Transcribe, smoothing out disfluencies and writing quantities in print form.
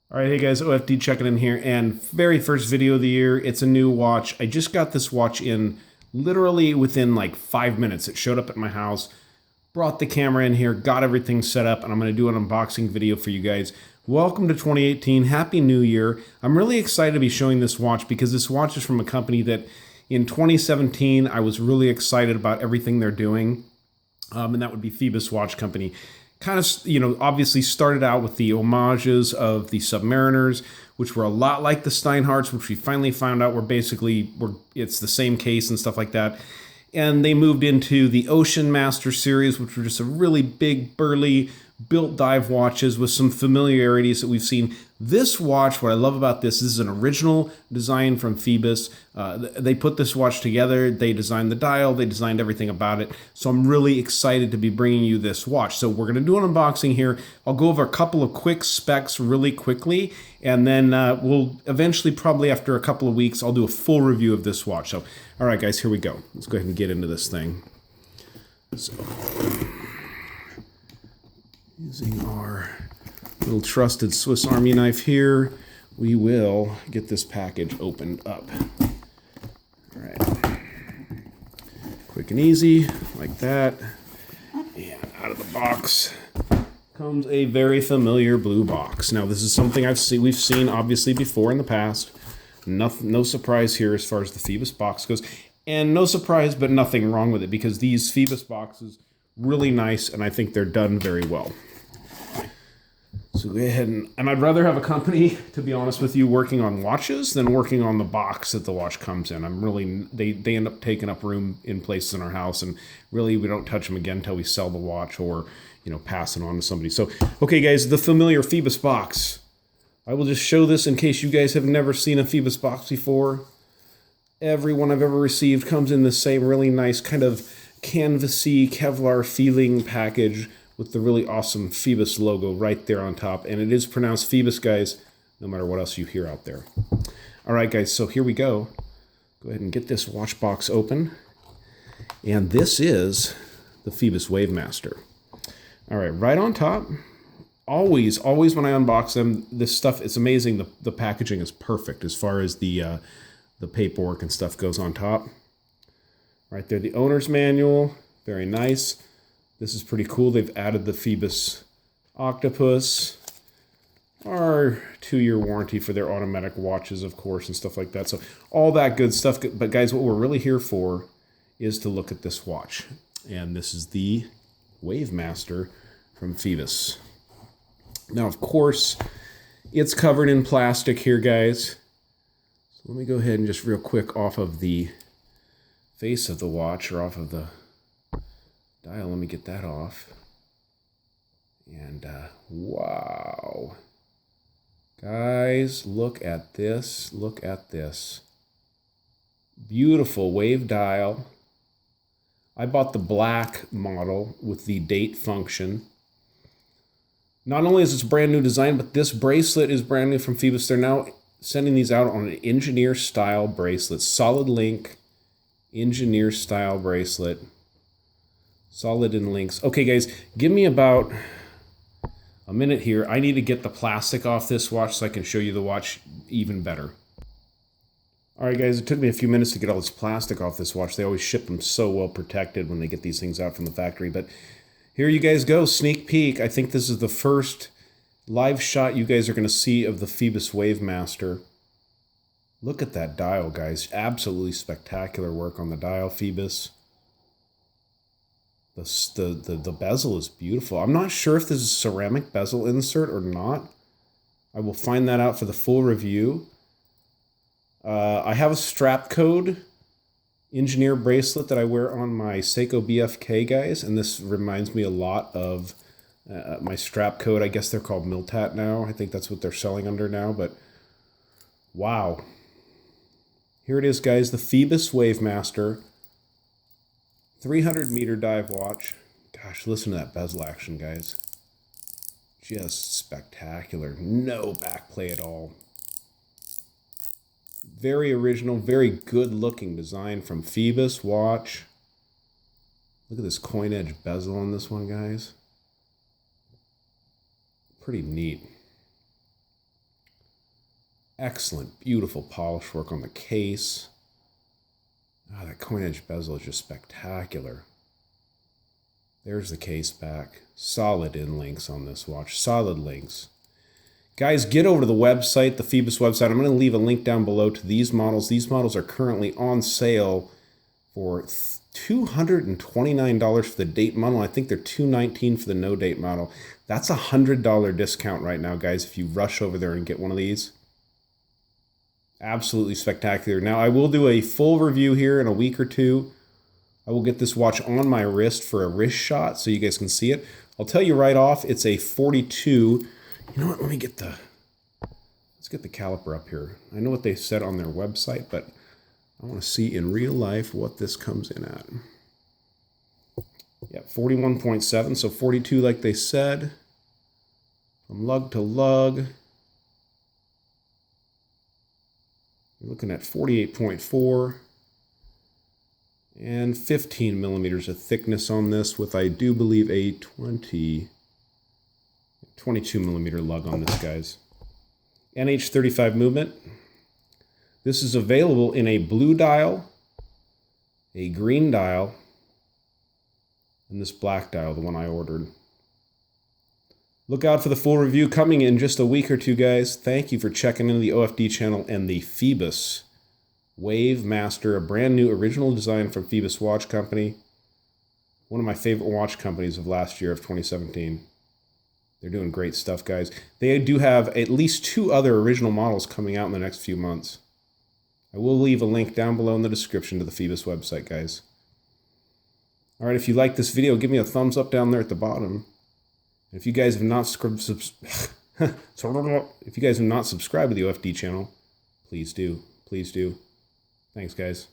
All right, hey guys, OFD checking in here, and very first video of the year. It's a new watch. I just got this watch in literally within like 5 minutes. It showed up at my house, brought the camera in here, got everything set up, and I'm going to do an unboxing video for you guys. Welcome to 2018. Happy New Year. I'm really excited to be showing this watch because this watch is from a company that in 2017 I was really excited about everything they're doing, and that would be Phoibos Watch Company. Kind of, obviously started out with the homages of the Submariners, which were a lot like the Steinhardts, which we finally found out it's the same case and stuff like that. And they moved into the Ocean Master series, which were just a really big, burly, built dive watches with some familiarities that we've seen. This watch, what I love about this is an original design from Phoibos. They put this watch together, they designed the dial, they designed everything about it. So I'm really excited to be bringing you this watch. So we're gonna do an unboxing here. I'll go over a couple of quick specs really quickly, and then we'll eventually, probably after a couple of weeks, I'll do a full review of this watch. So, all right guys, here we go. Let's go ahead and get into this thing. So, using our little trusted Swiss Army knife here, we will get this package opened up. All right, quick and easy, like that. And out of the box comes a very familiar blue box. Now, this is something we've seen obviously before in the past. No surprise here as far as the Phoibos box goes, and no surprise, but nothing wrong with it because these Phoibos boxes really nice, and I think they're done very well. So go ahead and I'd rather have a company, to be honest with you, working on watches than working on the box that the watch comes in. They end up taking up room in places in our house, and really we don't touch them again until we sell the watch or, pass it on to somebody. So, okay guys, the familiar Phoibos box. I will just show this in case you guys have never seen a Phoibos box before. Every one I've ever received comes in the same really nice kind of canvasy Kevlar feeling package with the really awesome Phoibos logo right there on top. And it is pronounced Phoibos, guys, no matter what else you hear out there. All right, guys, so here we go. Go ahead and get this watch box open. And this is the Phoibos Wave Master. All right, right on top. Always when I unbox them, this stuff, it's amazing. The packaging is perfect as far as the paperwork and stuff goes on top. Right there, the owner's manual, very nice. This is pretty cool. They've added the Phoibos octopus, our 2-year warranty for their automatic watches, of course, and stuff like that. So all that good stuff. But guys, what we're really here for is to look at this watch. And this is the Wave Master from Phoibos. Now, of course, it's covered in plastic here, guys. So let me go ahead and just real quick off of the face of the watch, or off of the dial. Let me get that off. And wow. Guys, look at this. Look at this. Beautiful wave dial. I bought the black model with the date function. Not only is this brand new design, but this bracelet is brand new from Phoibos. They're now sending these out on an engineer style bracelet. Solid link engineer style bracelet. Solid in links. Okay, guys, give me about a minute here. I need to get the plastic off this watch so I can show you the watch even better. All right, guys, it took me a few minutes to get all this plastic off this watch. They always ship them so well protected when they get these things out from the factory. But here you guys go, sneak peek. I think this is the first live shot you guys are going to see of the Phoibos Wave Master. Look at that dial, guys. Absolutely spectacular work on the dial, Phoibos. The bezel is beautiful. I'm not sure if this is ceramic bezel insert or not. I will find that out for the full review. I have a strap code engineer bracelet that I wear on my Seiko BFK, guys, and this reminds me a lot of my strap code. I guess they're called Miltat now. I think that's what they're selling under now, but wow. Here it is, guys, the Phoibos Wave Master. 300-meter dive watch. Gosh, listen to that bezel action, guys. Just spectacular. No backplay at all. Very original, very good-looking design from Phoibos watch. Look at this coin edge bezel on this one, guys. Pretty neat. Excellent, beautiful polish work on the case. Ah, that coin edge bezel is just spectacular. There's the case back. Solid in links on this watch. Solid links. Guys, get over to the website, the Phoibos website. I'm going to leave a link down below to these models. These models are currently on sale for $229 for the date model. I think they're $219 for the no date model. That's a $100 discount right now, guys, if you rush over there and get one of these. Absolutely spectacular. Now, I will do a full review here in a week or two. I will get this watch on my wrist for a wrist shot so you guys can see it. I'll tell you right off, it's a 42. You know what? Let's get the caliper up here. I know what they said on their website, but I want to see in real life what this comes in at. Yeah, 41.7, so 42 like they said. From lug to lug, you're looking at 48.4 and 15 millimeters of thickness on this with, I do believe, a 22 millimeter lug on this, guys. NH35 movement. This is available in a blue dial, a green dial, and this black dial, the one I ordered. Look out for the full review coming in just a week or two, guys. Thank you for checking into the OFD channel and the Phoibos Wave Master, a brand new original design from Phoibos Watch Company. One of my favorite watch companies of last year, of 2017. They're doing great stuff, guys. They do have at least 2 other original models coming out in the next few months. I will leave a link down below in the description to the Phoibos website, guys. All right, if you like this video, give me a thumbs up down there at the bottom. And if you guys have not subscribed to the OFD channel, please do. Please do. Thanks, guys.